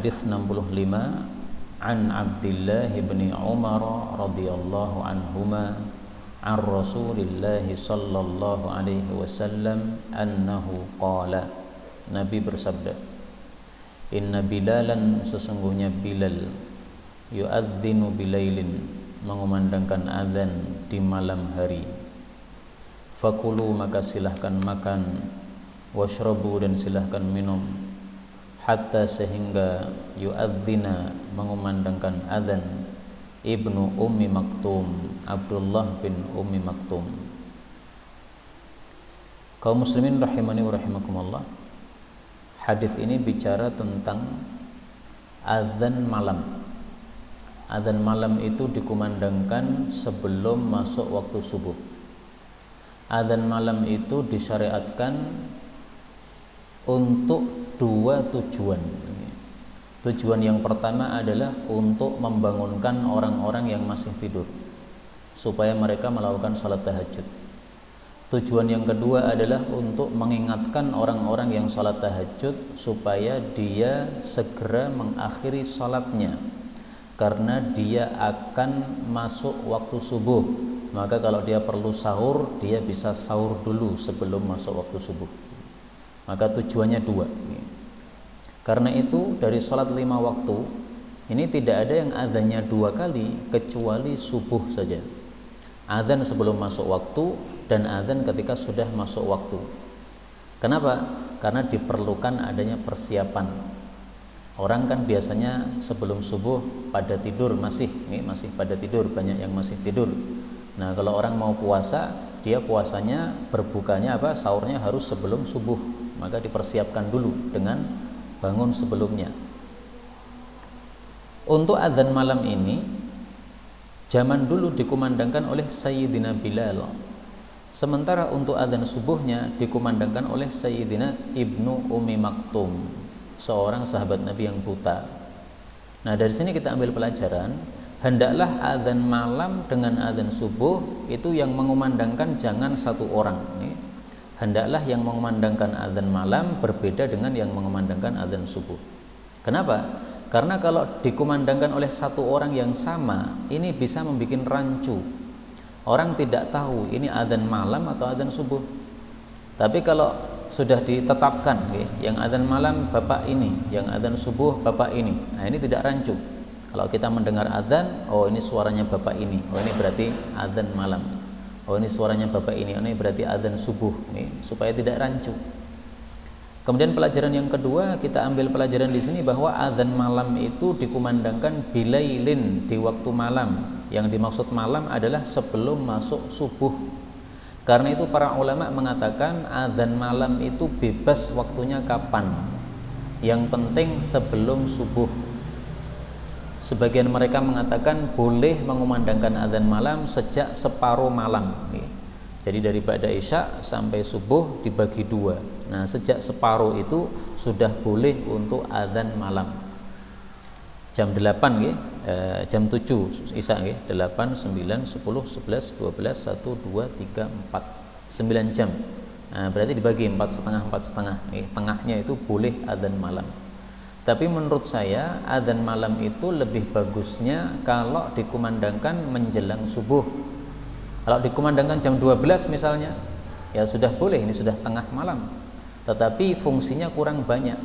Hadis 65 an Abdullah bin Umar radhiyallahu anhuma an Rasulillah sallallahu alaihi wasallam annahu qala, Nabi bersabda, inna Bilalan, sesungguhnya Bilal, yu'adzinu bilailin, mengumandangkan azan di malam hari. Fakulu, maka silahkan makan, washrabu, dan silahkan minum, hatta sehingga yu'adzina, mengumandangkan azan, Ibnu Ummi Maktum, Abdullah bin Ummi Maktum. Kaum muslimin rahimani wa rahimakumullah, hadis ini bicara tentang azan malam. Azan malam itu dikumandangkan sebelum masuk waktu subuh. Azan malam itu disyariatkan untuk dua tujuan. Tujuan yang pertama adalah untuk membangunkan orang-orang yang masih tidur supaya mereka melakukan salat tahajud. Tujuan yang kedua adalah untuk mengingatkan orang-orang yang salat tahajud supaya dia segera mengakhiri salatnya, karena dia akan masuk waktu subuh. Maka kalau dia perlu sahur, dia bisa sahur dulu sebelum masuk waktu subuh. Maka tujuannya dua. Karena itu dari sholat 5 waktu ini tidak ada yang adzannya 2 kali kecuali subuh saja. Adzan sebelum masuk waktu dan adzan ketika sudah masuk waktu. Kenapa? Karena diperlukan adanya persiapan. Orang kan biasanya sebelum subuh pada tidur, masih pada tidur, banyak yang masih tidur. Nah, kalau orang mau puasa, dia puasanya berbukanya sahurnya harus sebelum subuh. Maka dipersiapkan dulu dengan bangun sebelumnya. Untuk azan malam ini zaman dulu dikumandangkan oleh Sayyidina Bilal. Sementara untuk azan subuhnya dikumandangkan oleh Sayyidina Ibnu Ummi Maktum, seorang sahabat Nabi yang buta. Nah, dari sini kita ambil pelajaran, hendaklah azan malam dengan azan subuh itu yang mengumandangkan jangan satu orang. Hendaklah yang mengumandangkan azan malam berbeda dengan yang mengumandangkan azan subuh. Kenapa? Karena kalau dikumandangkan oleh satu orang yang sama, ini bisa membuat rancu. Orang tidak tahu ini azan malam atau azan subuh. Tapi kalau sudah ditetapkan, yang azan malam bapak ini, yang azan subuh bapak ini, nah ini tidak rancu. Kalau kita mendengar azan, oh ini suaranya bapak ini, oh ini berarti azan malam. Oh ini suaranya bapak ini berarti azan subuh, supaya tidak rancu. Kemudian pelajaran yang kedua, kita ambil pelajaran di sini bahwa azan malam itu dikumandangkan bilailin, di waktu malam. Yang dimaksud malam adalah sebelum masuk subuh. Karena itu para ulama mengatakan azan malam itu bebas waktunya kapan. Yang penting sebelum subuh. Sebagian mereka mengatakan boleh mengumandangkan azan malam sejak separuh malam. Jadi dari ba'da isya sampai subuh dibagi 2. Nah, sejak separuh itu sudah boleh untuk azan malam. Jam 8 jam 7 isya 8, 9, 10, 11, 12, 1, 2, 3, 4. 9 jam. Nah, berarti dibagi 4,5 tengahnya itu boleh azan malam. Tapi menurut saya azan malam itu lebih bagusnya kalau dikumandangkan menjelang subuh. Kalau dikumandangkan jam 12 misalnya, ya sudah boleh, ini sudah tengah malam. Tetapi fungsinya kurang banyak.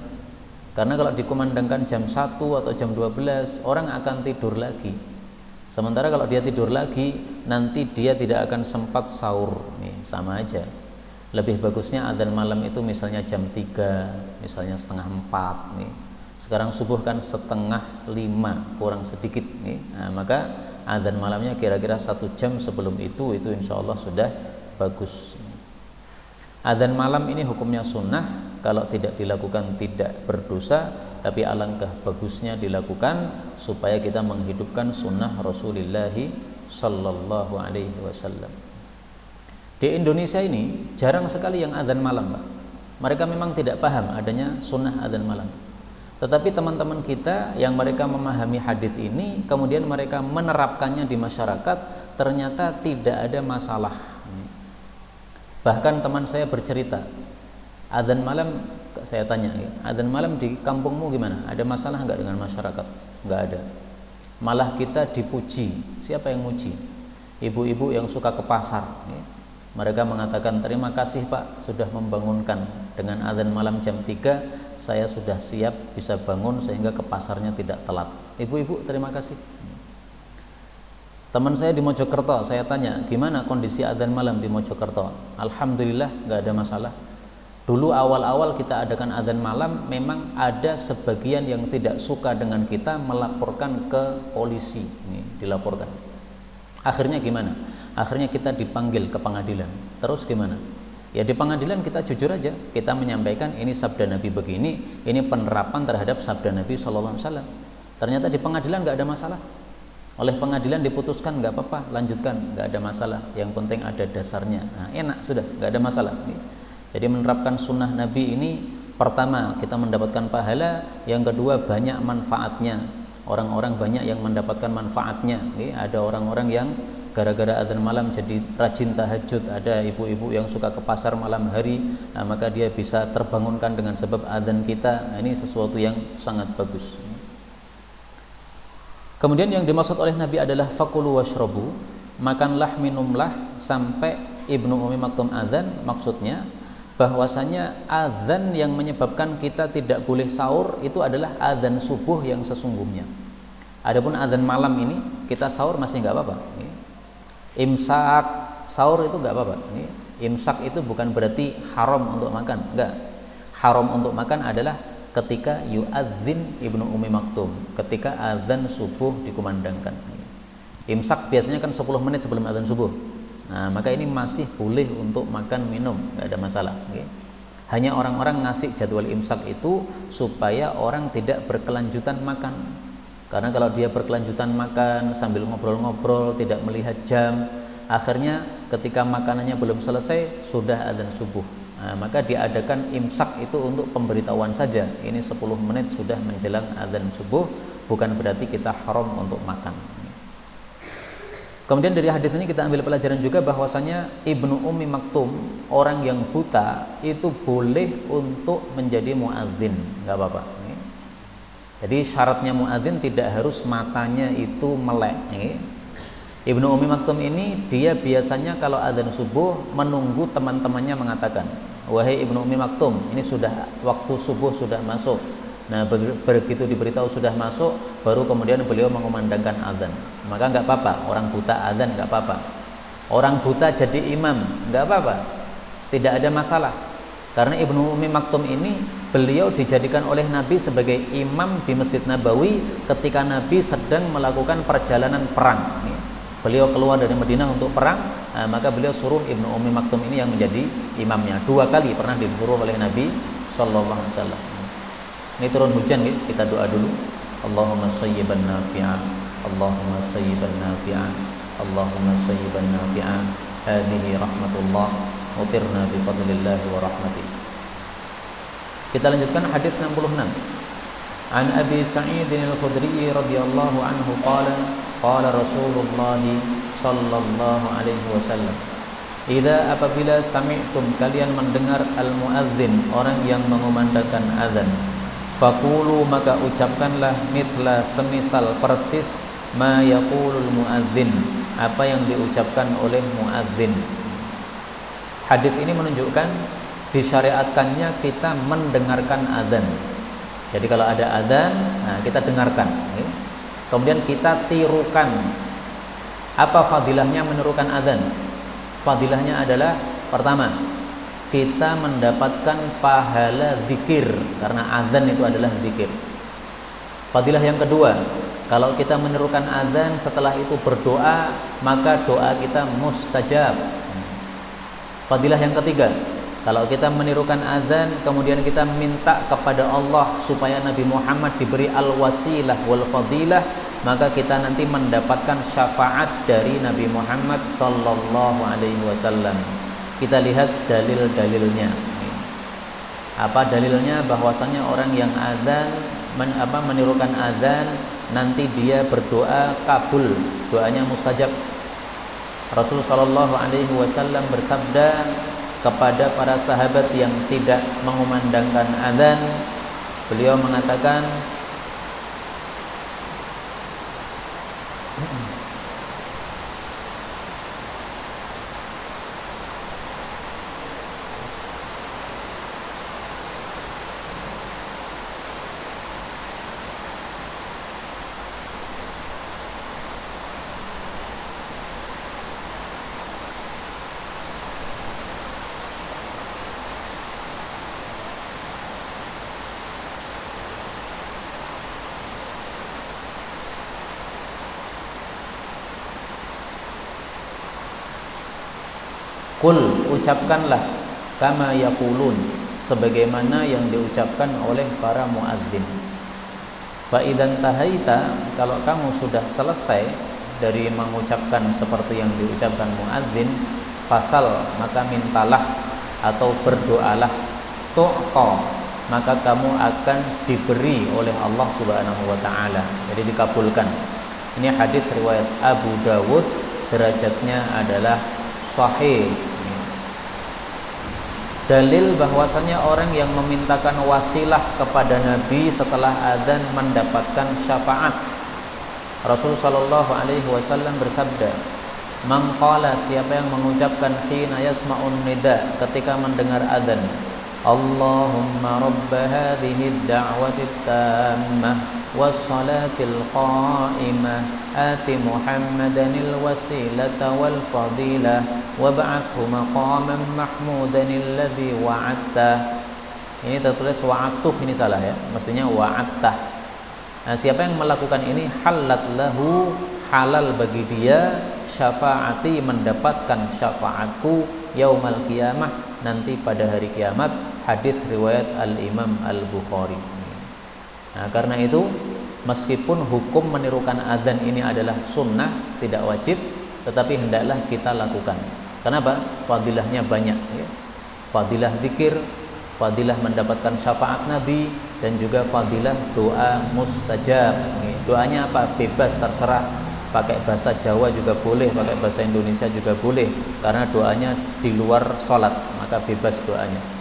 Karena kalau dikumandangkan jam 1 atau jam 12, orang akan tidur lagi. Sementara kalau dia tidur lagi, nanti dia tidak akan sempat sahur. Sama aja. Lebih bagusnya azan malam itu misalnya jam 3, misalnya setengah 4 Sekarang subuh kan 4:30, kurang sedikit Nah, maka azan malamnya kira-kira 1 jam sebelum itu insya Allah sudah bagus. Azan malam ini hukumnya sunnah. Kalau tidak dilakukan tidak berdosa, tapi alangkah bagusnya dilakukan supaya kita menghidupkan sunnah Rasulullah sallallahu alaihi wasallam. Di Indonesia ini jarang sekali yang azan malam, Pak. Mereka memang tidak paham adanya sunnah azan malam. Tetapi teman-teman kita yang mereka memahami hadis ini, kemudian mereka menerapkannya di masyarakat, ternyata tidak ada masalah. Bahkan teman saya bercerita, azan malam Saya tanya, adzan malam di kampungmu gimana? Ada masalah nggak dengan masyarakat? Nggak ada. Malah kita dipuji. Siapa yang muji? Ibu-ibu yang suka ke pasar. Mereka mengatakan, terima kasih Pak sudah membangunkan. Dengan adzan malam jam 3 saya sudah siap bisa bangun sehingga ke pasarnya tidak telat. Ibu-ibu terima kasih. Teman saya di Mojokerto, saya tanya, gimana kondisi adzan malam di Mojokerto? Alhamdulillah nggak ada masalah. Dulu awal-awal kita adakan adzan malam, memang ada sebagian yang tidak suka dengan kita melaporkan ke polisi. Ini dilaporkan. Akhirnya gimana? Akhirnya kita dipanggil ke pengadilan. Terus gimana? Ya di pengadilan kita jujur aja, kita menyampaikan ini sabda Nabi begini, ini penerapan terhadap sabda Nabi SAW. Ternyata di pengadilan nggak ada masalah. Oleh pengadilan diputuskan nggak apa-apa, lanjutkan, nggak ada masalah. Yang penting ada dasarnya. Nah, enak sudah, nggak ada masalah. Jadi menerapkan sunnah Nabi ini, pertama kita mendapatkan pahala, yang kedua banyak manfaatnya. Orang-orang banyak yang mendapatkan manfaatnya. Ada orang-orang yang gara-gara adzan malam jadi rajin tahajud, ada ibu-ibu yang suka ke pasar malam hari, nah, maka dia bisa terbangunkan dengan sebab adzan kita. Nah, ini sesuatu yang sangat bagus. Kemudian yang dimaksud oleh Nabi adalah fakulu washrabu, makanlah minumlah, sampai Ibnu Ummi Maktum adzan. Maksudnya bahwasanya adzan yang menyebabkan kita tidak boleh sahur itu adalah adzan subuh yang sesungguhnya. Adapun adzan malam ini kita sahur masih nggak apa-apa. Imsak sahur itu nggak apa-apa. Imsak itu bukan berarti haram untuk makan, enggak. Haram untuk makan adalah ketika yu'adzin Ibnu Ummi Maktum, ketika azan subuh dikumandangkan. Imsak biasanya kan 10 menit sebelum azan subuh. Nah, maka ini masih boleh untuk makan minum, nggak ada masalah. Hanya orang-orang ngasih jadwal imsak itu supaya orang tidak berkelanjutan makan. Karena kalau dia berkelanjutan makan sambil ngobrol-ngobrol, tidak melihat jam, akhirnya ketika makanannya belum selesai sudah azan subuh. Nah, maka diadakan imsak itu untuk pemberitahuan saja. Ini 10 menit sudah menjelang adzan subuh, bukan berarti kita haram untuk makan. Kemudian dari hadis ini kita ambil pelajaran juga bahwasanya Ibnu Ummi Maktum, orang yang buta, itu boleh untuk menjadi muadzin, nggak apa-apa. Jadi syaratnya muadzin tidak harus matanya itu melek. Ibnu Ummi Maktum ini dia biasanya kalau adzan subuh menunggu teman-temannya mengatakan, wahai Ibnu Ummi Maktum, ini sudah waktu subuh sudah masuk. Nah, begitu diberitahu sudah masuk, baru kemudian beliau mengumandangkan adzan. Maka nggak apa-apa, orang buta adzan nggak apa-apa. Orang buta jadi imam nggak apa-apa, tidak ada masalah. Karena Ibnu Ummi Maktum ini beliau dijadikan oleh Nabi sebagai imam di Masjid Nabawi ketika Nabi sedang melakukan perjalanan perang. Beliau keluar dari Madinah untuk perang, maka beliau suruh Ibnu Ummi Maktum ini yang menjadi imamnya. 2 kali pernah disuruh oleh Nabi Sallallahu Alaihi Wasallam. Ini turun hujan, kita doa dulu. Allahumma sayyiban nafi'an, Allahumma sayyiban nafi'an, Allahumma sayyiban nafi'an. Hadhihi rahmatullah, mutirna bi fadlillah wa rahmatih. Kita lanjutkan hadis 66. An Abi Sa'id al-Khudri radhiyallahu anhu qala qala Rasulullah sallallahu alaihi wasallam, idza apabila sami'tum, kalian mendengar al-muadzin, orang yang mengumandangkan azan, faqulu, maka ucapkanlah mithla, semisal persis, ma yaqulul muadzin, apa yang diucapkan oleh muadzin. Hadis ini menunjukkan disyariatkannya kita mendengarkan azan. Jadi kalau ada azan, nah kita dengarkan. Kemudian kita tirukan. Apa fadilahnya menirukan azan? Fadilahnya adalah pertama, kita mendapatkan pahala zikir karena azan itu adalah zikir. Fadilah yang kedua, kalau kita menirukan azan setelah itu berdoa, maka doa kita mustajab. Fadilah yang ketiga, kalau kita menirukan azan kemudian kita minta kepada Allah supaya Nabi Muhammad diberi al-wasilah wal fadilah, maka kita nanti mendapatkan syafaat dari Nabi Muhammad sallallahu alaihi wasallam. Kita lihat dalil-dalilnya. Apa dalilnya? Bahwasanya orang yang azan menirukan azan, nanti dia berdoa kabul, doanya mustajab. Rasul sallallahu alaihi wasallam bersabda, kepada para sahabat yang tidak mengumandangkan adzan. Beliau mengatakan, "Qul, ucapkanlah, kama yaqulun, sebagaimana yang diucapkan oleh para muadzin. Fa idzan tahaita, kalau kamu sudah selesai dari mengucapkan seperti yang diucapkan muadzin, fasal, maka mintalah atau berdoalah, tu'ta, maka kamu akan diberi oleh Allah Subhanahu wa taala." Jadi dikabulkan. Ini hadis riwayat Abu Dawud, derajatnya adalah sahih. Dalil bahwasanya orang yang memintakan wasilah kepada Nabi setelah adzan mendapatkan syafaat. Rasul sallallahu alaihi wasallam bersabda, "Man qala," siapa yang mengucapkan hina yasma'un nida, ketika mendengar adzan, "Allahumma rabb hadhihi ad-da'wati at-tammah was-salatil qa'imah ati Muhammadanil wasilata wal fadilah wab'athhu maqaman mahmudan alladhi wa'adta." Ini tertulis wa'adtuh, ini salah ya, mestinya wa'adtah. Nah, siapa yang melakukan ini, halat lahu, halal bagi dia, syafaati, mendapatkan syafaatku, yaumal qiyamah, nanti pada hari kiamat. Hadis riwayat Al-Imam Al-Bukhari. Nah, karena itu meskipun hukum menirukan adzan ini adalah sunnah, tidak wajib, tetapi hendaklah kita lakukan. Kenapa? Fadilahnya banyak ya. Fadilah zikir, fadilah mendapatkan syafaat Nabi, dan juga fadilah doa mustajab. Doanya apa? Bebas, terserah. Pakai bahasa Jawa juga boleh, pakai bahasa Indonesia juga boleh, karena doanya di luar sholat, maka bebas doanya.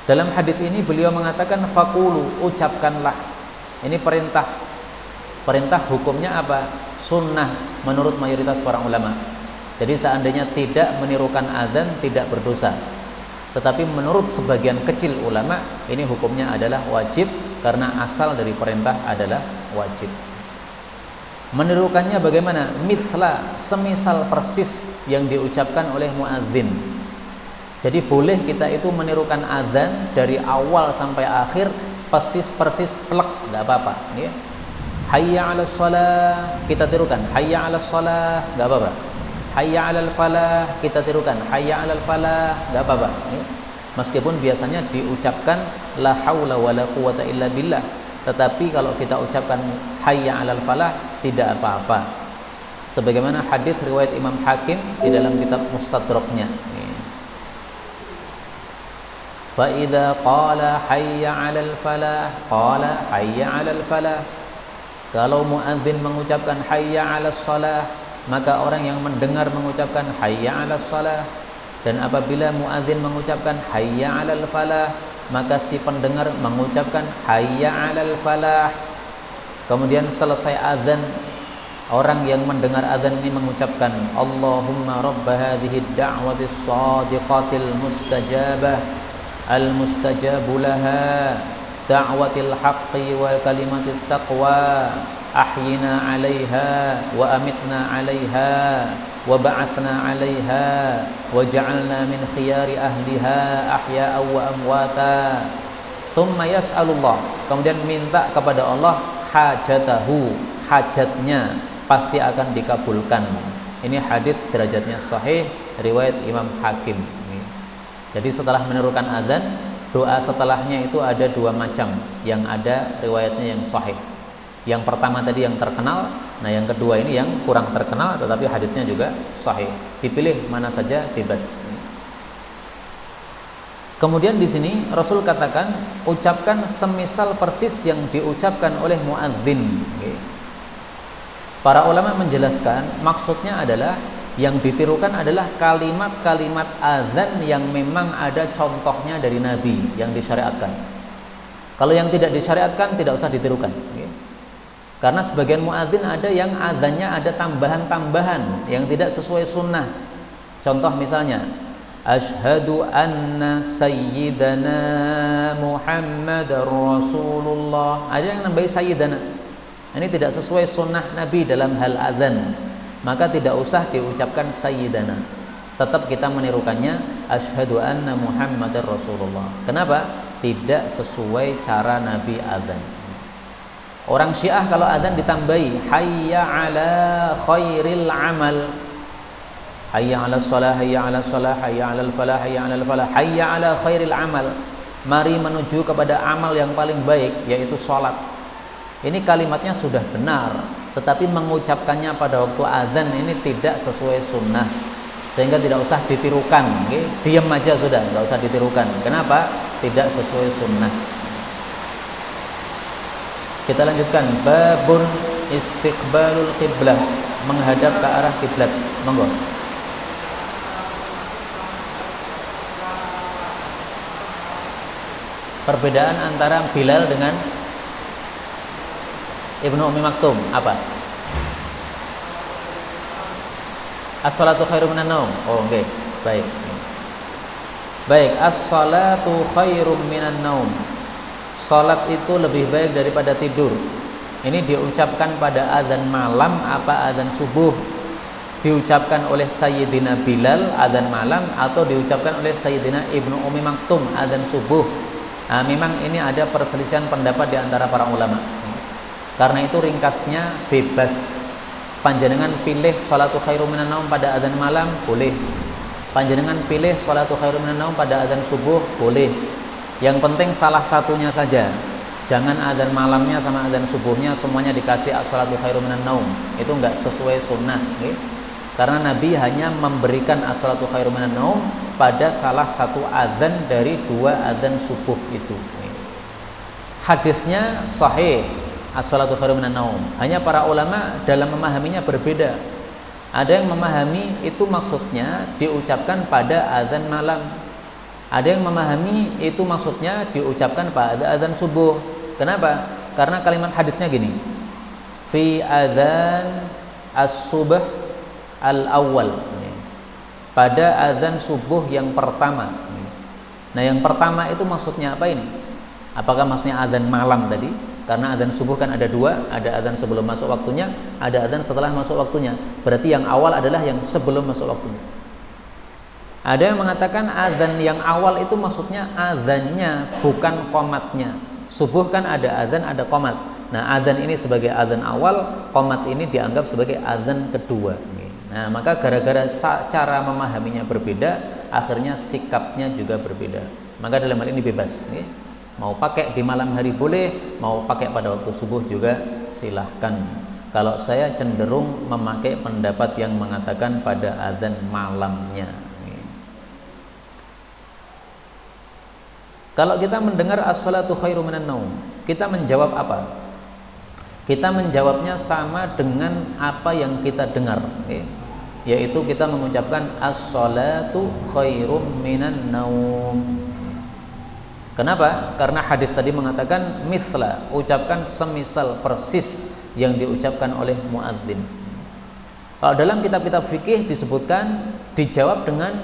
Dalam hadis ini beliau mengatakan, "Faqulu," ucapkanlah. Ini perintah. Perintah hukumnya apa? Sunnah menurut mayoritas para ulama. Jadi seandainya tidak menirukan adzan tidak berdosa. Tetapi menurut sebagian kecil ulama ini hukumnya adalah wajib, karena asal dari perintah adalah wajib. Menirukannya bagaimana? Misla, semisal persis yang diucapkan oleh muadzin. Jadi boleh kita itu menirukan adzan dari awal sampai akhir persis plek, enggak apa-apa ya. Hayya 'alas shalah, kita tirukan hayya 'alas shalah, enggak apa-apa. Hayya 'alal falah, kita tirukan hayya 'alal falah, enggak apa-apa ya. Meskipun biasanya diucapkan la haula wala quwata illa billah, tetapi kalau kita ucapkan hayya 'alal falah tidak apa-apa. Sebagaimana hadis riwayat Imam Hakim di dalam kitab Mustadraknya. Fa idza qala hayya 'alal falah, qala hayya 'alal falah. Kalau muadzin mengucapkan hayya 'alas shalah, maka orang yang mendengar mengucapkan hayya 'alas shalah. Dan apabila muadzin mengucapkan hayya 'alal falah, maka si pendengar mengucapkan hayya 'alal falah. Kemudian selesai azan, orang yang mendengar azan ini mengucapkan Allahumma rabb hadhihi ad-da'watis shadiqatil mustajabah al-mustajabu laha da'watil haqqi wa kalimatit taqwa ahyina 'alaiha wa amitna 'alaiha wa ba'athna 'alaiha wa ja'alna min khiyari ahliha ahya'an wa amwata. Thumma yas'alullah, kemudian minta kepada Allah hajatahu, hajatnya pasti akan dikabulkan. Ini hadis derajatnya sahih riwayat Imam Hakim. Jadi setelah menirukan adzan, doa setelahnya itu ada dua macam yang ada riwayatnya yang sahih. Yang pertama tadi yang terkenal, nah yang kedua ini yang kurang terkenal tetapi hadisnya juga sahih. Dipilih mana saja bebas. Kemudian di sini Rasul katakan, ucapkan semisal persis yang diucapkan oleh muadzin. Para ulama menjelaskan maksudnya adalah Yang ditirukan adalah kalimat-kalimat azan yang memang ada contohnya dari Nabi yang disyariatkan. Kalau yang tidak disyariatkan tidak usah ditirukan. Karena sebagian muadzin ada yang azannya ada tambahan-tambahan yang tidak sesuai sunnah. Contoh misalnya, Asyhadu anna sayyidana Muhammadar Rasulullah. Ada yang nambahi sayyidana. Ini tidak sesuai sunnah Nabi dalam hal azan. Maka tidak usah diucapkan sayyidana. Tetap kita menirukannya Asyhadu anna Muhammadar Rasulullah. Kenapa? Tidak sesuai cara Nabi azan. Orang Syiah kalau adzan ditambahi hayya ala khairil amal, hayya ala shalah, hayya ala shalah, hayya ala falah, hayya ala falah, hayya ala khairil amal, mari menuju kepada amal yang paling baik yaitu salat. Ini kalimatnya sudah benar, tetapi mengucapkannya pada waktu adzan ini tidak sesuai sunnah, sehingga tidak usah ditirukan. Diam aja sudah, nggak usah ditirukan. Kenapa? Tidak sesuai sunnah. Kita lanjutkan, babun istiqbalul qiblah, menghadap ke arah kiblat. Monggo. Perbedaan antara Bilal dengan Ibnu Ummi Maktum apa? As-salatu khairum minan naum. Oh, oke. Baik. Baik, as-salatu khairum minan naum. Salat itu lebih baik daripada tidur. Ini diucapkan pada azan malam apa azan subuh? Diucapkan oleh Sayyidina Bilal azan malam atau diucapkan oleh Sayyidina Ibnu Ummi Maktum azan subuh? Nah, memang ini ada perselisihan pendapat di antara para ulama. Karena itu ringkasnya bebas. Panjenengan pilih salatu khairum minan naum pada azan malam boleh. Panjenengan pilih salatu khairum minan naum pada azan subuh boleh. Yang penting salah satunya saja. Jangan adzan malamnya sama adzan subuhnya semuanya dikasih as-salatu khairum minan naum. Itu enggak sesuai sunnah, Karena Nabi hanya memberikan as-salatu khairum minan naum pada salah satu adzan dari dua adzan subuh itu. Hadisnya sahih, as-salatu khairum minan naum. Hanya para ulama dalam memahaminya berbeda. Ada yang memahami itu maksudnya diucapkan pada adzan malam. Ada yang memahami itu maksudnya diucapkan pada adzan subuh. Kenapa? Karena kalimat hadisnya gini. Fi adzan as-subh al-awwal. Pada adzan subuh yang pertama. Nah, yang pertama itu maksudnya apa ini? Apakah maksudnya adzan malam tadi? Karena adzan subuh kan ada dua, ada adzan sebelum masuk waktunya, ada adzan setelah masuk waktunya. Berarti yang awal adalah yang sebelum masuk waktunya. Ada yang mengatakan azan yang awal itu maksudnya azannya bukan qomatnya. Subuh kan ada azan, ada qomat. Nah, azan ini sebagai azan awal, qomat ini dianggap sebagai azan kedua. Nah, maka gara-gara cara memahaminya berbeda, akhirnya sikapnya juga berbeda. Maka dalam hal ini bebas. Mau pakai di malam hari boleh, mau pakai pada waktu subuh juga silahkan. Kalau saya cenderung memakai pendapat yang mengatakan pada azan malamnya. Kalau kita mendengar as-salatu khairum minan naum, kita menjawab apa? Kita menjawabnya sama dengan apa yang kita dengar, yaitu kita mengucapkan as-salatu khairum minan naum. Kenapa? Karena hadis tadi mengatakan mithla, ucapkan semisal persis yang diucapkan oleh muadzin. Kalau dalam kitab-kitab fikih disebutkan dijawab dengan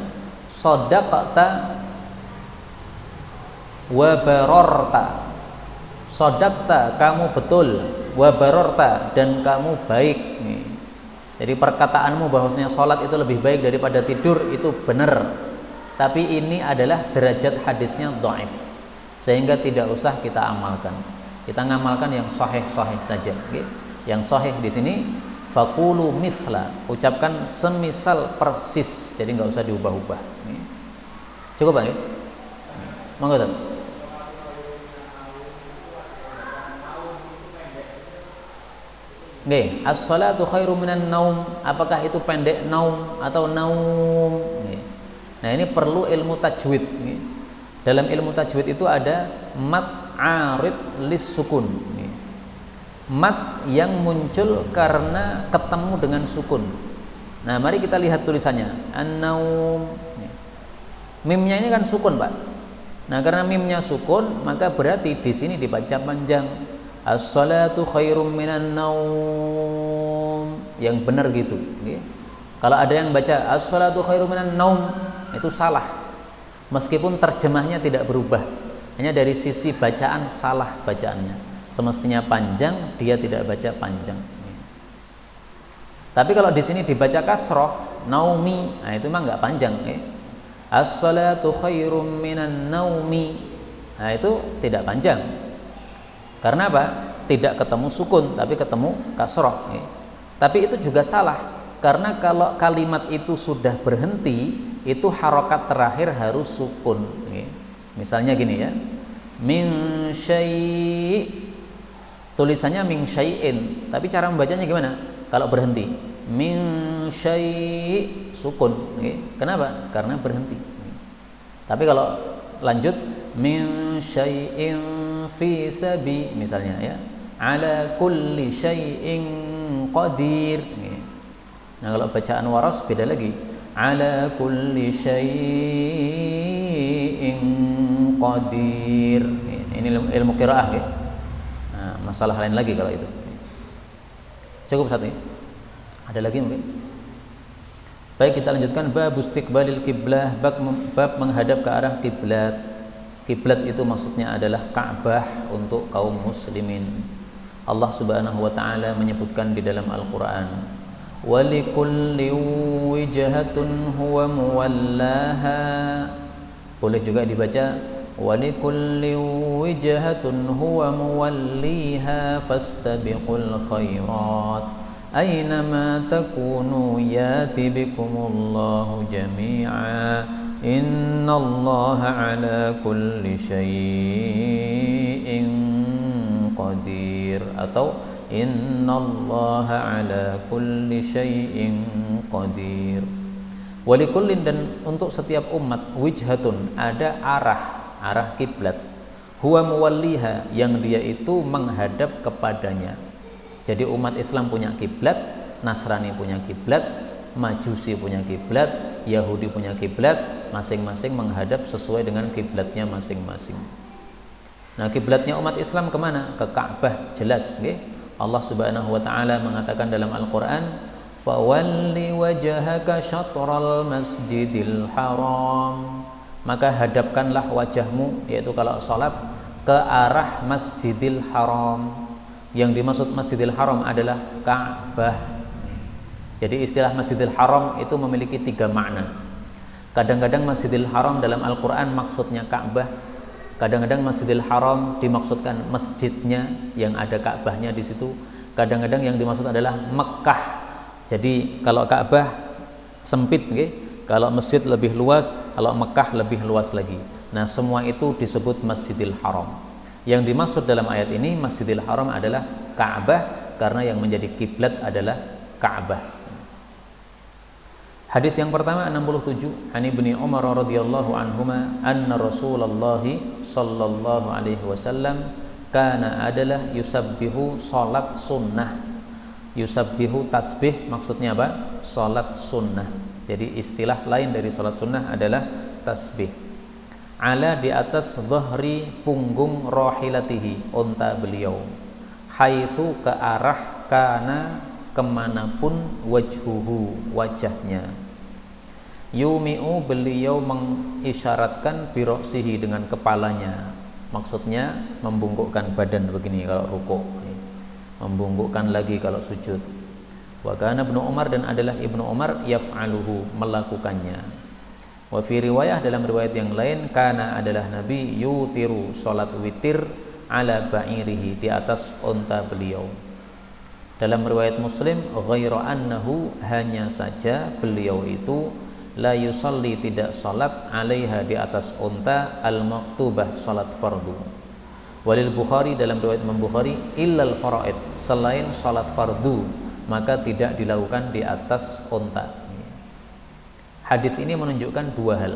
shadaqta wa bararta. Shadaqta, kamu betul, wa bararta, dan kamu baik. Jadi perkataanmu bahwasanya salat itu lebih baik daripada tidur itu benar. Tapi ini adalah derajat hadisnya dhaif. Sehingga tidak usah kita amalkan. Kita ngamalkan yang sahih-sahih saja. Yang sahih di sini faqulu mithla, ucapkan semisal persis. Jadi enggak usah diubah-ubah. Cukup, Bang? Monggo, Ustaz. Nggih, as-salatu khairum minan naum, apakah itu pendek naum atau naum? Nah, ini perlu ilmu tajwid. Dalam ilmu tajwid itu ada mat arid lis sukun. Mat yang muncul karena ketemu dengan sukun. Nah, mari kita lihat tulisannya. An-naum. Mimnya ini kan sukun, Pak. Nah, karena mimnya sukun, maka berarti di sini dibaca panjang. As-salatu khairum minan naum. Yang benar gitu. Kalau ada yang baca as-salatu khairum minan naum, itu salah. Meskipun terjemahnya tidak berubah. Hanya dari sisi bacaan salah bacaannya. Semestinya panjang, dia tidak baca panjang. Tapi kalau di sini dibaca kasroh, naumi, nah itu mah nggak panjang. As-salatu khairum minan naumi, nah itu tidak panjang. Karena apa? Tidak ketemu sukun, tapi ketemu kasroh. Tapi itu juga salah, karena kalau kalimat itu sudah berhenti, itu harokat terakhir harus sukun. Misalnya gini ya, min syai', tulisannya min syai'in, tapi cara membacanya gimana? Kalau berhenti, min syai' sukun. Kenapa? Karena berhenti. Tapi kalau lanjut, min syai'in fi sabi, misalnya ya, ala kulli syai'in qadir. Nah, kalau bacaan waras beda lagi, ala kulli syai'in qadir. Ini ilmu qiraah ya. Nah, masalah lain lagi kalau itu. Cukup satu ini. Ada lagi mungkin? Baik, kita lanjutkan bab istiqbalil kiblah, bab menghadap ke arah kiblat. Kiblat itu maksudnya adalah Ka'bah untuk kaum muslimin. Allah Subhanahu wa taala menyebutkan di dalam Al-Qur'an, "Wa likulli wijhatun huwa muwallaha." Boleh juga dibaca wa likulli wijhatun huwa muwalliha fastabiqul khairat aynama takunu yati bikumullahu jami'a innallaha ala kulli syai'in qadir, atau innallaha ala kulli syai'in qadir. Walikullin, dan untuk setiap umat, wijhatun, ada arah kiblat, huwa muwalliha, yang dia itu menghadap kepadanya. Jadi umat Islam punya kiblat, Nasrani punya kiblat, Majusi punya kiblat, Yahudi punya kiblat, masing-masing menghadap sesuai dengan kiblatnya masing-masing. Nah, kiblatnya umat Islam kemana? Ke Ka'bah, jelas. Allah Subhanahu wa ta'ala mengatakan dalam Al-Quran, fawalli wajhaka syatral masjidil haram, maka hadapkanlah wajahmu, yaitu kalau sholat, ke arah Masjidil Haram. Yang dimaksud Masjidil Haram adalah Ka'bah. Jadi istilah Masjidil Haram itu memiliki 3 makna. Kadang-kadang Masjidil Haram dalam Al-Quran maksudnya Ka'bah, kadang-kadang Masjidil Haram dimaksudkan masjidnya yang ada Ka'bahnya di situ, kadang-kadang yang dimaksud adalah Mekkah. Jadi kalau Ka'bah sempit, kalau masjid lebih luas, kalau Mekkah lebih luas lagi. Nah, semua itu disebut Masjidil Haram. Yang dimaksud dalam ayat ini Masjidil Haram adalah Ka'bah, karena yang menjadi kiblat adalah Ka'bah. Hadis yang pertama 67, An Ibnu Umar radhiyallahu anhuma anna Rasulullah sallallahu alaihi wasallam kana adalah yusabbihu salat sunnah. Yusabbihu tasbih maksudnya apa? Salat sunnah. Jadi istilah lain dari salat sunnah adalah tasbih. Ala, di atas, dhahri, punggung, rahilatihi, unta beliau, haitsu, ke arah, kana, kemanapun, wajhuhu, wajahnya, yumi'u, beliau mengisyaratkan, birosihi, dengan kepalanya, maksudnya membungkukkan badan begini kalau rukuk, membungkukkan lagi kalau sujud. Wa kana Ibnu Umar, dan adalah Ibnu Umar, yaf'aluhu, melakukannya. Wa fi riwayah, dalam riwayat yang lain, kana, adalah Nabi, yutiru, salat witir, ala ba'irihi, di atas unta beliau. Dalam riwayat Muslim, ghaira annahu, hanya saja beliau itu, la yusalli, tidak salat, alaiha, di atas unta, al-maktubah, salat fardu. Walil Bukhari, dalam riwayat Imam Bukhari, illal faraid, selain salat fardu, maka tidak dilakukan di atas unta. Hadis ini menunjukkan 2 hal.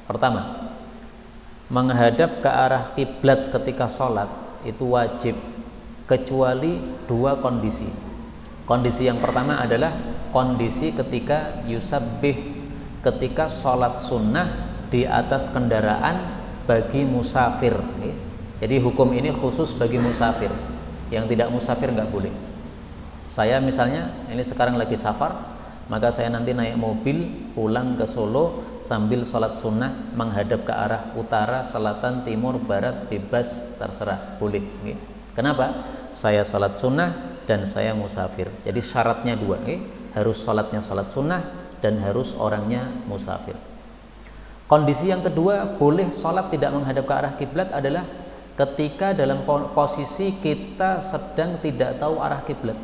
Pertama, menghadap ke arah kiblat ketika sholat itu wajib, kecuali 2 kondisi. Kondisi yang pertama adalah kondisi ketika yusabbih, ketika sholat sunnah di atas kendaraan bagi musafir. Jadi hukum ini khusus bagi musafir, yang tidak musafir nggak boleh. Saya misalnya ini sekarang lagi safar, maka saya nanti naik mobil pulang ke Solo sambil sholat sunnah menghadap ke arah utara, selatan, timur, barat, bebas, terserah, boleh. Kenapa? Saya sholat sunnah dan saya musafir. Jadi syaratnya dua, harus sholatnya sholat sunnah dan harus orangnya musafir. Kondisi yang kedua, boleh sholat tidak menghadap ke arah kiblat adalah ketika dalam posisi kita sedang tidak tahu arah kiblat.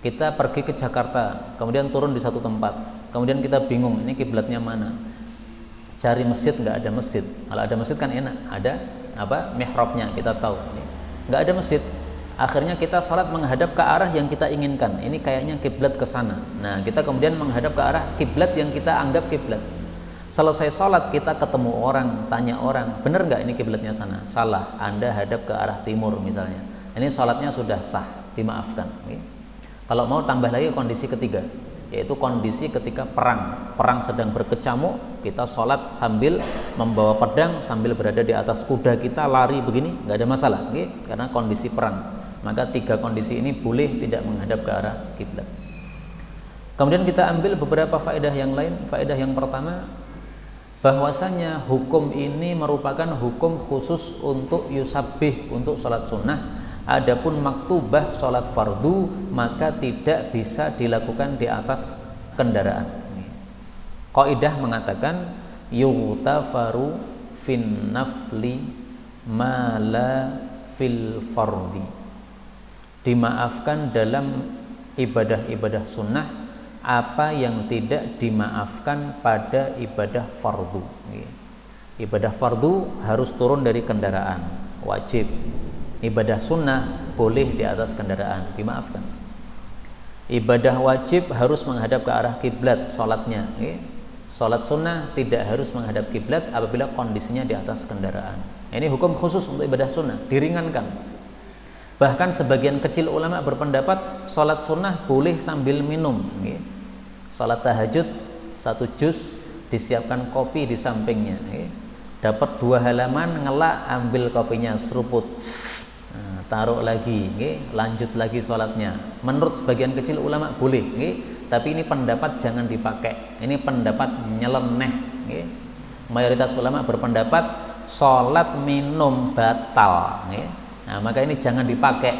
Kita pergi ke Jakarta, kemudian turun di satu tempat, kemudian kita bingung ini kiblatnya mana. Cari masjid, nggak ada masjid. Kalau ada masjid kan enak, ada mihrabnya, kita tahu. Nggak ada masjid. Akhirnya kita sholat menghadap ke arah yang kita inginkan. Ini kayaknya kiblat ke sana. Nah, kita kemudian menghadap ke arah kiblat yang kita anggap kiblat. Selesai sholat kita ketemu orang, tanya orang, benar nggak ini kiblatnya sana? Salah, Anda hadap ke arah timur misalnya. Ini sholatnya sudah sah, dimaafkan. Kalau mau tambah lagi kondisi ketiga, yaitu kondisi ketika perang sedang berkecamuk, kita sholat sambil membawa pedang, sambil berada di atas kuda kita lari begini, nggak ada masalah, karena kondisi perang. Maka tiga kondisi ini boleh tidak menghadap ke arah kiblat. Kemudian kita ambil beberapa faedah yang lain. Faedah yang pertama, bahwasanya hukum ini merupakan hukum khusus untuk yusabbih, untuk sholat sunnah. Adapun maktubah sholat fardu maka tidak bisa dilakukan di atas kendaraan. Qaidah mengatakan yughtafaru fin nafli ma la fil fardi. Dimaafkan dalam ibadah-ibadah sunnah apa yang tidak dimaafkan pada ibadah fardu. Ibadah fardu harus turun dari kendaraan, wajib. Ibadah sunnah boleh di atas kendaraan, dimaafkan. Ibadah wajib harus menghadap ke arah kiblat sholatnya. Sholat sunnah tidak harus menghadap kiblat apabila kondisinya di atas kendaraan. Ini hukum khusus untuk ibadah sunnah, diringankan. Bahkan sebagian kecil ulama berpendapat sholat sunnah boleh sambil minum. Sholat tahajud 1 juz, disiapkan kopi di sampingnya. Dapat 2 halaman, ngelak, ambil kopinya, seruput. Taruh lagi, lanjut lagi sholatnya. Menurut sebagian kecil ulama boleh, tapi ini pendapat jangan dipakai. Ini pendapat nyeleneh. Mayoritas ulama berpendapat sholat minum batal. Nah, maka ini jangan dipakai.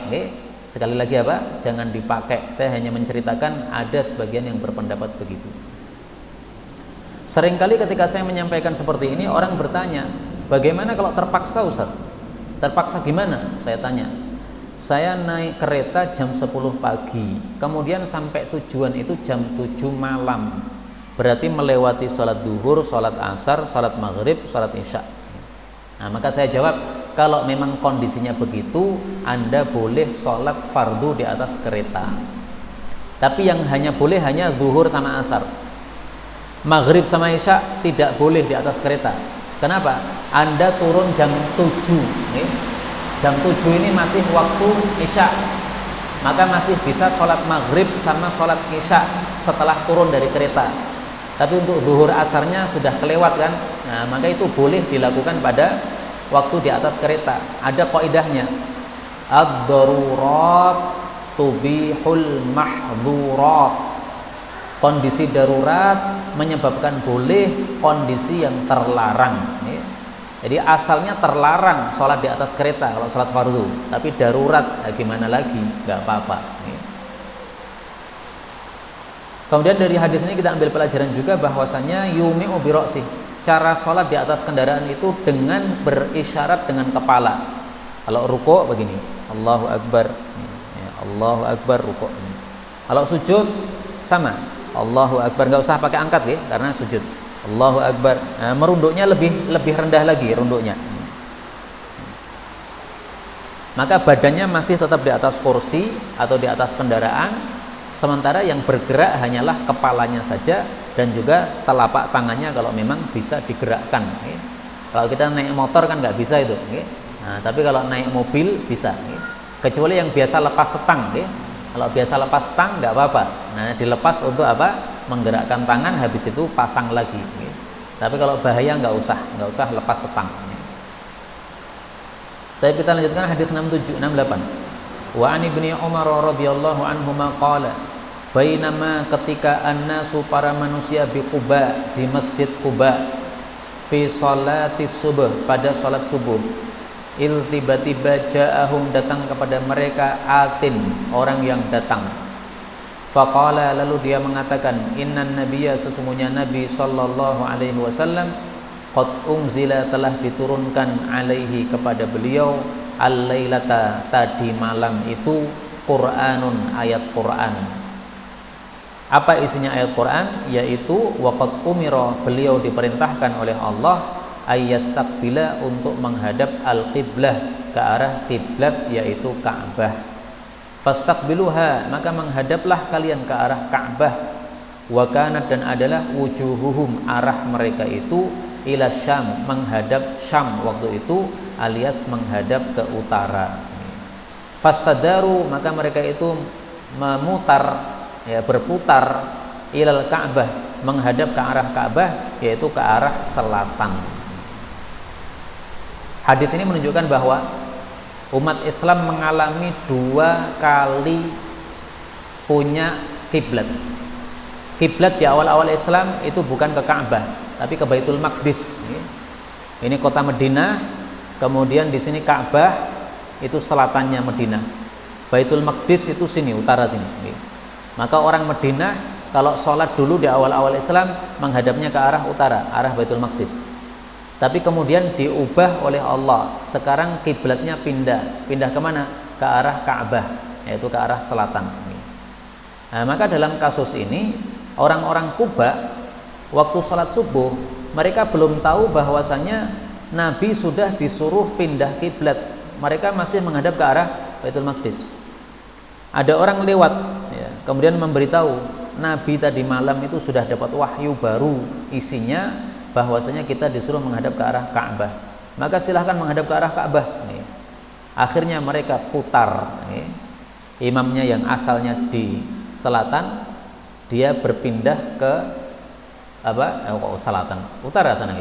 Sekali lagi jangan dipakai. Saya hanya menceritakan ada sebagian yang berpendapat begitu. Seringkali ketika saya menyampaikan seperti ini, orang bertanya, bagaimana kalau terpaksa Ustaz? Terpaksa gimana? Saya tanya. Saya naik kereta jam 10 pagi, kemudian sampai tujuan itu jam 7 malam. Berarti melewati sholat duhur, sholat asar, sholat maghrib, sholat isya. Nah, maka saya jawab, kalau memang kondisinya begitu, Anda boleh sholat fardu di atas kereta. Tapi yang hanya boleh duhur sama asar. Maghrib sama isya tidak boleh di atas kereta. Kenapa? Anda turun jam 7. Jam 7 ini masih waktu isya. Maka masih bisa sholat maghrib sama sholat isya setelah turun dari kereta. Tapi untuk zuhur asarnya sudah kelewat kan? Nah, maka itu boleh dilakukan pada waktu di atas kereta. Ada qaidahnya. Ad-darurat tubihul mahdhurat. Kondisi darurat menyebabkan boleh kondisi yang terlarang. Jadi asalnya terlarang sholat di atas kereta kalau sholat fardu, tapi darurat, gimana lagi? Nggak apa-apa. Kemudian dari hadis ini kita ambil pelajaran juga bahwasanya yumi'u bi ra'sih. Cara sholat di atas kendaraan itu dengan berisyarat dengan kepala. Kalau ruku' begini, Allahu Akbar, Allahu Akbar ruku'. Kalau sujud sama, Allahu Akbar, nggak usah pakai angkat karena sujud. Allahu Akbar. Nah, merunduknya lebih rendah lagi runduknya. Maka badannya masih tetap di atas kursi atau di atas kendaraan, sementara yang bergerak hanyalah kepalanya saja dan juga telapak tangannya kalau memang bisa digerakkan. Kalau kita naik motor kan nggak bisa itu. Nah, tapi kalau naik mobil bisa. Kecuali yang biasa lepas setang. Kalau biasa lepas tang nggak apa-apa. Nah, dilepas untuk apa? Menggerakkan tangan, habis itu pasang lagi. Tapi kalau bahaya nggak usah lepas setang. Tapi kita lanjutkan hadis 68. Wa an ibni Umar radhiyallahu anhuma qala bainama ketika annasu para manusia di Quba, di Masjid Quba, fi salati subuh, pada salat subuh, tiba-tiba ja'ahum, datang kepada mereka, atin, orang yang datang. Faqala, lalu dia mengatakan, innan nabiyya, sesungguhnya Nabi sallallahu alaihi wasallam, qad unzila, telah diturunkan, alaihi, kepada beliau, al-lailata, tadi malam itu, Qur'anun, ayat Qur'an. Apa isinya ayat Quran? Yaitu waqad umira, beliau diperintahkan oleh Allah ayyastaqbila, untuk menghadap al-qiblah, ke arah kiblat, yaitu Ka'bah. Fastaqbiluha, maka menghadaplah kalian ke arah Ka'bah. Wa kanat, dan adalah wujuhuhum, arah mereka itu ila Syam, menghadap Syam waktu itu, alias menghadap ke utara. Fastadaru, maka mereka itu memutar, ya, berputar, ilal Ka'bah, menghadap ke arah Ka'bah, yaitu ke arah selatan. Hadis ini menunjukkan bahwa umat Islam mengalami 2 kali punya kiblat. Kiblat di awal-awal Islam itu bukan ke Ka'bah, tapi ke Baitul Maqdis. Ini kota Madinah, kemudian di sini Ka'bah, itu selatannya Madinah. Baitul Maqdis itu sini, utara sini. Maka orang Madinah kalau sholat dulu di awal-awal Islam menghadapnya ke arah utara, arah Baitul Maqdis. Tapi kemudian diubah oleh Allah. Sekarang kiblatnya pindah kemana? Ke arah Ka'bah, yaitu ke arah selatan. Nah, maka dalam kasus ini orang-orang Kuba waktu sholat subuh, mereka belum tahu bahwasanya Nabi sudah disuruh pindah kiblat. Mereka masih menghadap ke arah Baitul Maqdis. Ada orang lewat, kemudian memberitahu Nabi tadi malam itu sudah dapat wahyu baru, isinya bahwasanya kita disuruh menghadap ke arah Ka'bah, maka silahkan menghadap ke arah Ka'bah. Akhirnya mereka putar, imamnya yang asalnya di selatan, dia berpindah ke selatan, utara sana,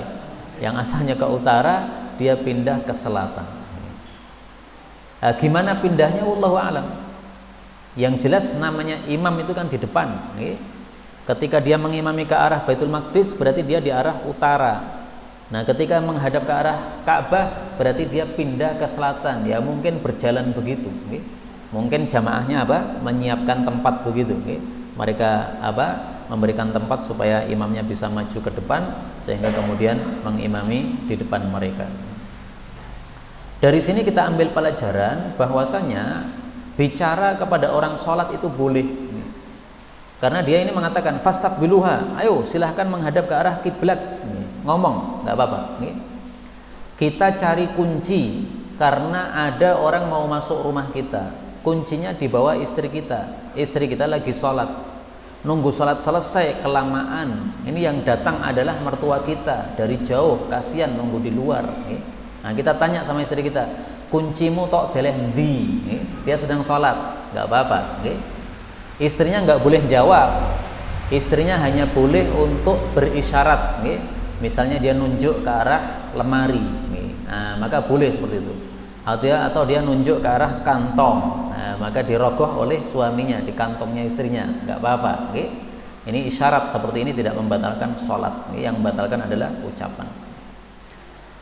yang asalnya ke utara, dia pindah ke selatan. Nah, gimana pindahnya? Wallahu a'lam. Yang jelas namanya imam itu kan di depan. Ketika dia mengimami ke arah Baitul Maqdis, berarti dia di arah utara. Nah, ketika menghadap ke arah Ka'bah, berarti dia pindah ke selatan. Ya mungkin berjalan begitu. Mungkin jamaahnya menyiapkan tempat begitu. Mereka memberikan tempat supaya imamnya bisa maju ke depan, sehingga kemudian mengimami di depan mereka. Dari sini kita ambil pelajaran bahwasanya bicara kepada orang sholat itu boleh, karena dia ini mengatakan fastaqbiluha, ayo silahkan menghadap ke arah kiblat, ngomong nggak apa-apa. Kita cari kunci karena ada orang mau masuk rumah kita, kuncinya dibawa istri kita lagi sholat, nunggu sholat selesai kelamaan, ini yang datang adalah mertua kita dari jauh, kasihan nunggu di luar. Nah, kita tanya sama istri kita, kuncimu tok deleh ndi? Dia sedang sholat, nggak apa-apa. Istrinya nggak boleh jawab, istrinya hanya boleh untuk berisyarat. Misalnya dia nunjuk ke arah lemari, nah, maka boleh seperti itu. Atau dia nunjuk ke arah kantong, nah, maka dirogoh oleh suaminya di kantongnya istrinya, nggak apa-apa. Ini isyarat seperti ini tidak membatalkan sholat. Yang membatalkan adalah ucapan.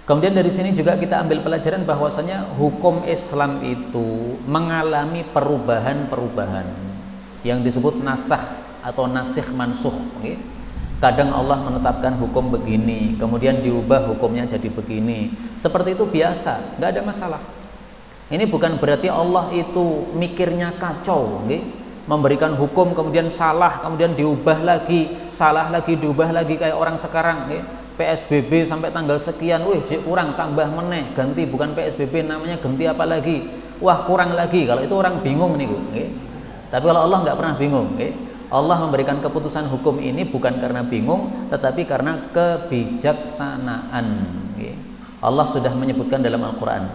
Kemudian dari sini juga kita ambil pelajaran bahwasanya hukum Islam itu mengalami perubahan-perubahan yang disebut nasakh atau nasikh mansukh. Kadang Allah menetapkan hukum begini, kemudian diubah hukumnya jadi begini. Seperti itu biasa, nggak ada masalah. Ini bukan berarti Allah itu mikirnya kacau, memberikan hukum kemudian salah, kemudian diubah lagi, salah lagi, diubah lagi kayak orang sekarang. PSBB sampai tanggal sekian, kurang, tambah meneh, ganti bukan PSBB namanya ganti apa lagi, wah kurang lagi. Kalau itu orang bingung nih, tapi kalau Allah nggak pernah bingung. Allah memberikan keputusan hukum ini bukan karena bingung, tetapi karena kebijaksanaan. Allah sudah menyebutkan dalam Al-Quran,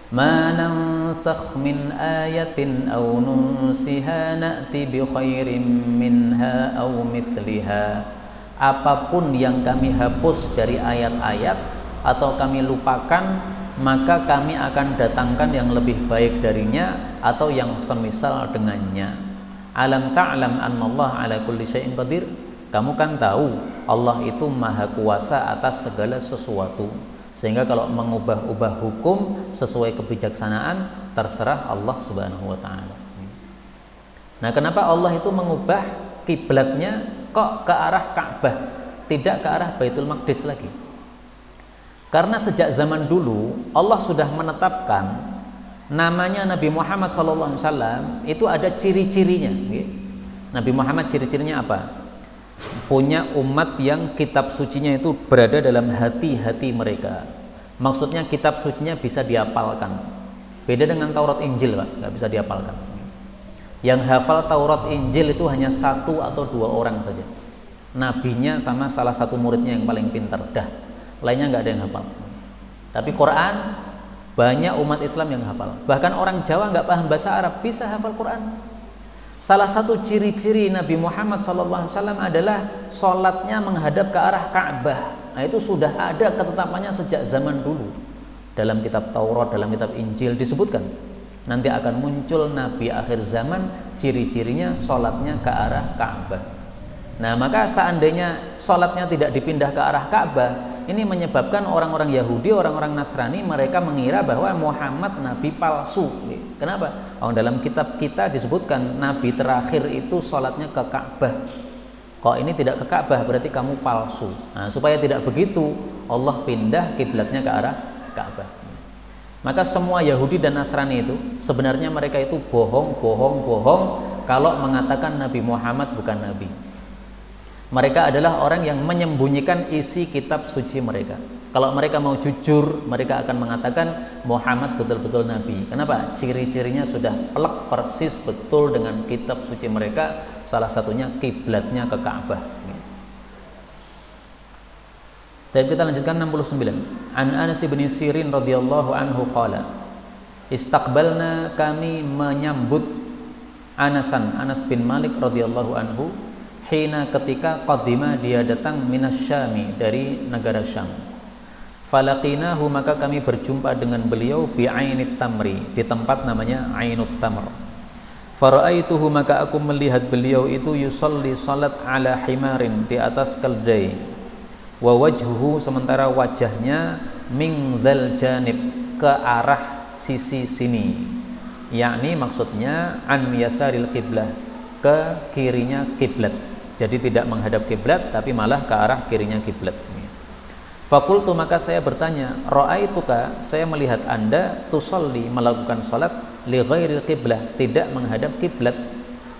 ma nansakh min ayatin aw nunsiha na'ti bi khairin minha aw mithliha. Apapun yang kami hapus dari ayat-ayat atau kami lupakan, maka kami akan datangkan yang lebih baik darinya atau yang semisal dengannya. Alam ta'lam annallaha ala kulli syai'in qadir. Kamu kan tahu Allah itu maha kuasa atas segala sesuatu, sehingga kalau mengubah-ubah hukum sesuai kebijaksanaan terserah Allah Subhanahu wa taala. Nah, kenapa Allah itu mengubah kiblatnya kok ke arah Ka'bah, tidak ke arah Baitul Maqdis lagi? Karena sejak zaman dulu Allah sudah menetapkan namanya Nabi Muhammad SAW itu ada ciri-cirinya. Nabi Muhammad ciri-cirinya apa? Punya umat yang kitab sucinya itu berada dalam hati-hati mereka. Maksudnya kitab sucinya bisa dihafalkan. Beda dengan Taurat Injil, Pak, nggak bisa dihafalkan. Yang hafal Taurat Injil itu hanya 1 atau 2 orang saja. Nabinya sama salah satu muridnya yang paling pintar, dah. Lainnya nggak ada yang hafal. Tapi Quran banyak umat Islam yang hafal. Bahkan orang Jawa nggak paham bahasa Arab bisa hafal Quran. Salah satu ciri-ciri Nabi Muhammad SAW adalah sholatnya menghadap ke arah Ka'bah. Nah, itu sudah ada ketetapannya sejak zaman dulu. Dalam kitab Taurat, dalam kitab Injil disebutkan nanti akan muncul Nabi akhir zaman, ciri-cirinya sholatnya ke arah Ka'bah. Nah, maka seandainya sholatnya tidak dipindah ke arah Ka'bah, ini menyebabkan orang-orang Yahudi, orang-orang Nasrani, mereka mengira bahwa Muhammad Nabi palsu. Kenapa? Oh, dalam kitab kita disebutkan Nabi terakhir itu sholatnya ke Ka'bah. Kok ini tidak ke Ka'bah, berarti kamu palsu. Nah, supaya tidak begitu, Allah pindah kiblatnya ke arah Ka'bah. Maka semua Yahudi dan Nasrani itu sebenarnya mereka itu bohong kalau mengatakan Nabi Muhammad bukan Nabi. Mereka adalah orang yang menyembunyikan isi kitab suci mereka. Kalau mereka mau jujur, mereka akan mengatakan Muhammad betul-betul Nabi. Kenapa? Ciri-cirinya sudah plek persis betul dengan kitab suci mereka. Salah satunya kiblatnya ke Ka'bah. Tapi kita lanjutkan 69. An Anas bin Sirin radhiyallahu anhu qala, istaqbalna, kami menyambut Anas bin Malik radhiyallahu anhu, hina ketika qadima dia datang minasyami dari negara Syam. Falaqinahu, maka kami berjumpa dengan beliau bi'ainit tamri, di tempat namanya Ainut Tamr. Fara'aituhu, maka aku melihat beliau itu yusalli salat ala himarin, di atas keldai. Wa wajhuhu, sementara wajahnya min dzal janib, ke arah sisi sini. Yakni maksudnya an yasaril qiblah, ke kirinya kiblat. Jadi tidak menghadap kiblat tapi malah ke arah kirinya kiblat. Fakultu, maka saya bertanya, ra'aituka, saya melihat Anda tusalli, melakukan salat li ghairil qiblah, tidak menghadap kiblat.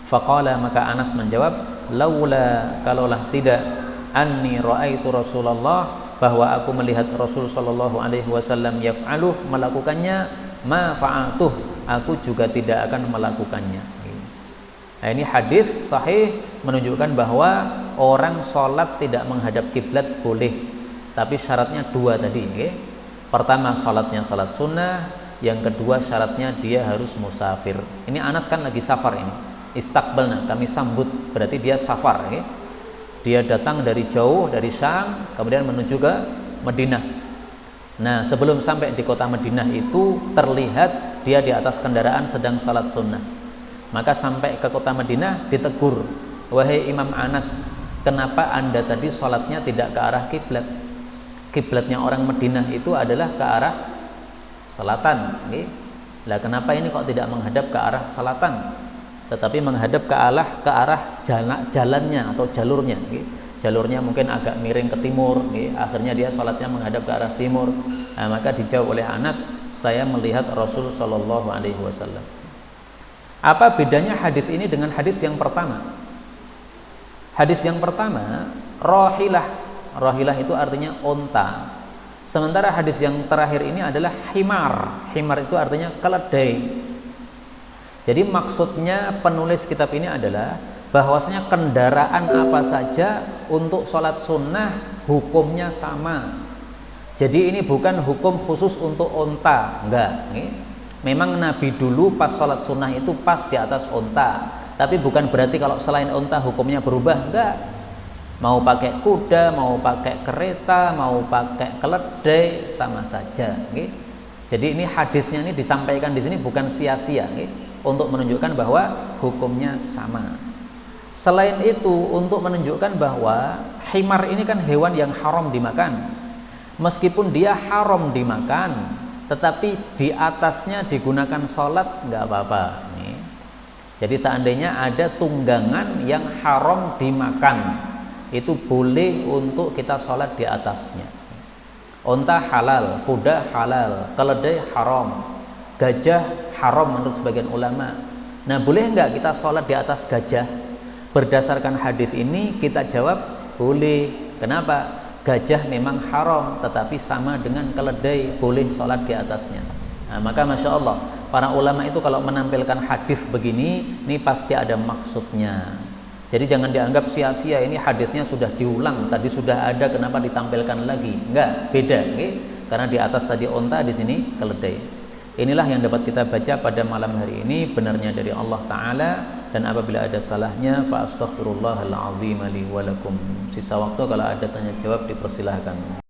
Faqala, maka Anas menjawab, laula, kalaulah tidak, anni ra'aitu Rasulullah, bahwa aku melihat Rasul sallallahu alaihi wasallam yaf'aluh, melakukannya, ma fa'altuh, aku juga tidak akan melakukannya. Nah, ini hadis sahih menunjukkan bahwa orang sholat tidak menghadap kiblat boleh, tapi syaratnya 2 tadi. Pertama, sholatnya sholat sunnah. Yang kedua, syaratnya dia harus musafir. Ini Anas kan lagi safar ini. Istaqbalna, kami sambut, berarti dia safar. Dia datang dari jauh, dari Syam, kemudian menuju ke Madinah. Nah, sebelum sampai di kota Madinah itu terlihat dia di atas kendaraan sedang sholat sunnah. Maka sampai ke kota Madinah ditegur, wahai Imam Anas, kenapa Anda tadi sholatnya tidak ke arah kiblat? Kiblatnya orang Madinah itu adalah ke arah selatan. Lah kenapa ini kok tidak menghadap ke arah selatan, tetapi menghadap ke arah jalannya atau jalurnya? Jalurnya mungkin agak miring ke timur. Akhirnya dia sholatnya menghadap ke arah timur. Nah, maka dijawab oleh Anas, saya melihat Rasul Shallallahu Alaihi Wasallam. Apa bedanya hadis ini dengan hadis yang pertama? Hadis yang pertama, rohilah. Rohilah itu artinya onta. Sementara hadis yang terakhir ini adalah himar. Himar itu artinya keledai. Jadi maksudnya penulis kitab ini adalah bahwasanya kendaraan apa saja untuk sholat sunnah hukumnya sama. Jadi ini bukan hukum khusus untuk onta, enggak. Memang Nabi dulu pas sholat sunnah itu pas di atas unta, tapi bukan berarti kalau selain unta hukumnya berubah, enggak. Mau pakai kuda, mau pakai kereta, mau pakai keledai, sama saja. Okay? Jadi ini hadisnya ini disampaikan di sini bukan sia-sia, okay? Untuk menunjukkan bahwa hukumnya sama. Selain itu untuk menunjukkan bahwa himar ini kan hewan yang haram dimakan. Meskipun dia haram dimakan, tetapi di atasnya digunakan sholat nggak apa-apa. Jadi seandainya ada tunggangan yang haram dimakan, itu boleh untuk kita sholat di atasnya. Unta halal, kuda halal, keledai haram, gajah haram menurut sebagian ulama. Nah, boleh nggak kita sholat di atas gajah? Berdasarkan hadis ini kita jawab boleh. Kenapa? Gajah memang haram, tetapi sama dengan keledai, boleh sholat di atasnya. Nah, maka Masya Allah, para ulama itu kalau menampilkan hadis begini, ini pasti ada maksudnya. Jadi jangan dianggap sia-sia, ini hadisnya sudah diulang, tadi sudah ada, kenapa ditampilkan lagi? Enggak, beda, okay? Karena di atas tadi unta, di sini keledai. Inilah yang dapat kita baca pada malam hari ini, benarnya dari Allah Ta'ala, dan apabila ada salahnya fa astaghfirullahal azim li wa lakum. Sisa waktu kalau ada tanya jawab dipersilahkan.